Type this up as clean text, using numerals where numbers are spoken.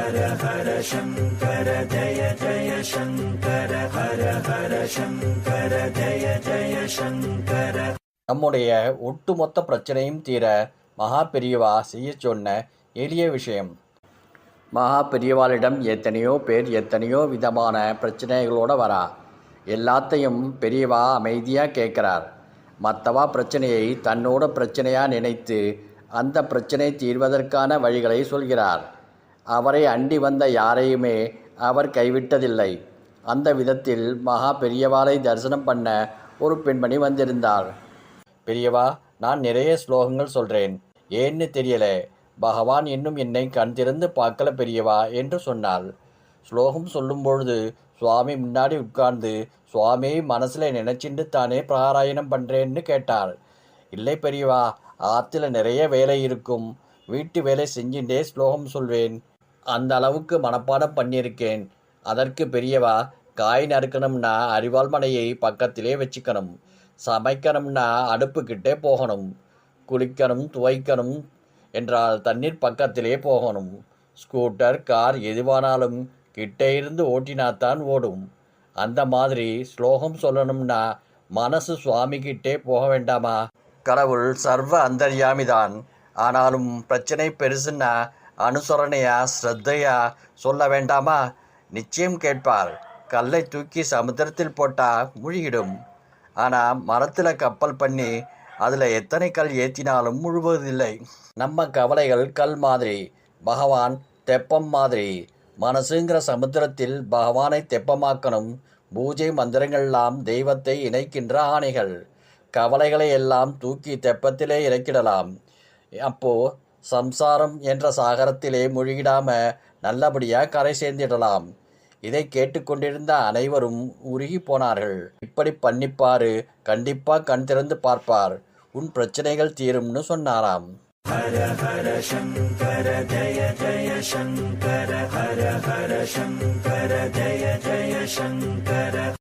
ஹர ஹர சங்கர ஜய ஜய சங்கர ஹர ஹர சங்கர ஜய ஜய சங்கர. நம்முடைய ஒட்டுமொத்த பிரச்சனையும் தீர மகா பெரியவா செய்ய சொன்ன எளிய விஷயம். மகா பெரியவாளிடம் எத்தனையோ பேர் எத்தனையோ விதமான பிரச்சனைகளோடு வரா. எல்லாத்தையும் பெரியவா அமைதியாக கேட்குறார். மற்றவா பிரச்சனையை தன்னோட பிரச்சனையாக நினைத்து அந்த பிரச்சனை தீர்வதற்கான வழிகளை சொல்கிறார். அவரை அண்டி வந்த யாரையுமே அவர் கைவிட்டதில்லை. அந்த விதத்தில் மகா பெரியவாளை தரிசனம் பண்ண ஒரு பெண்மணி வந்திருந்தார். பெரியவா, நான் நிறைய ஸ்லோகங்கள் சொல்கிறேன், ஏன்னு தெரியல, பகவான் இன்னும் என்னை கண் திறந்து பார்க்கல பெரியவா என்று சொன்னாள். ஸ்லோகம் சொல்லும் பொழுது சுவாமி முன்னாடி உட்கார்ந்து சுவாமியை மனசில் நினைச்சிட்டு தானே பாராயணம் பண்ணுறேன்னு கேட்டார். இல்லை பெரியவா, ஆற்றுல நிறைய வேலை இருக்கும், வீட்டு வேலை செஞ்சுட்டே ஸ்லோகம் சொல்வேன், அந்த அளவுக்கு மனப்பாடம் பண்ணியிருக்கேன். அதற்கு பெரியவா, காய் நறுக்கணும்னா அரிவாள் மனையை பக்கத்திலே வச்சுக்கணும், சமைக்கணும்னா அடுப்புக்கிட்டே போகணும், குளிக்கணும் துவைக்கணும் என்றால் தண்ணீர் பக்கத்திலே போகணும், ஸ்கூட்டர் கார் எதுவானாலும் கிட்டே இருந்து ஓட்டினாத்தான் ஓடும். அந்த மாதிரி ஸ்லோகம் சொல்லணும்னா மனசு சுவாமிகிட்டே போக வேண்டாமா? கடவுள் சர்வ அந்தர்யாமிதான். ஆனாலும் பிரச்சனை பெருசுன்னா அனுசரணையா ஸ்ரத்தையா சொல்ல வேண்டாமா? நிச்சயம் கேட்பார். கல்லை தூக்கி சமுத்திரத்தில் போட்டால் முழுகிடும். ஆனால் மரத்தில் கப்பல் பண்ணி அதில் எத்தனை கல் ஏற்றினாலும் முழுவதில்லை. நம்ம கவலைகள் கல் மாதிரி, பகவான் தெப்பம் மாதிரி. மனசுங்கிற சமுத்திரத்தில் பகவானை தெப்பமாக்கணும். பூஜை மந்திரங்கள்லாம் தெய்வத்தை இணைக்கின்ற ஆணைகள். கவலைகளை எல்லாம் தூக்கி தெப்பத்திலே இறக்கிடலாம். அப்போது சம்சாரம் என்ற சாகரத்திலே முழுகிடாம நல்லபடியாக கரை சேர்ந்திடலாம். இதை கேட்டுக்கொண்டிருந்த அனைவரும் உருகி போனார்கள். இப்படி பண்ணிப்பாரு, கண்டிப்பாக கண் திறந்து பார்ப்பார், உன் பிரச்சனைகள் தீரும்னு சொன்னாராம். ஹர ஹர சங்கர ஜய ஜய சங்கர ஹர ஹர சங்கர ஜய ஜய சங்கர.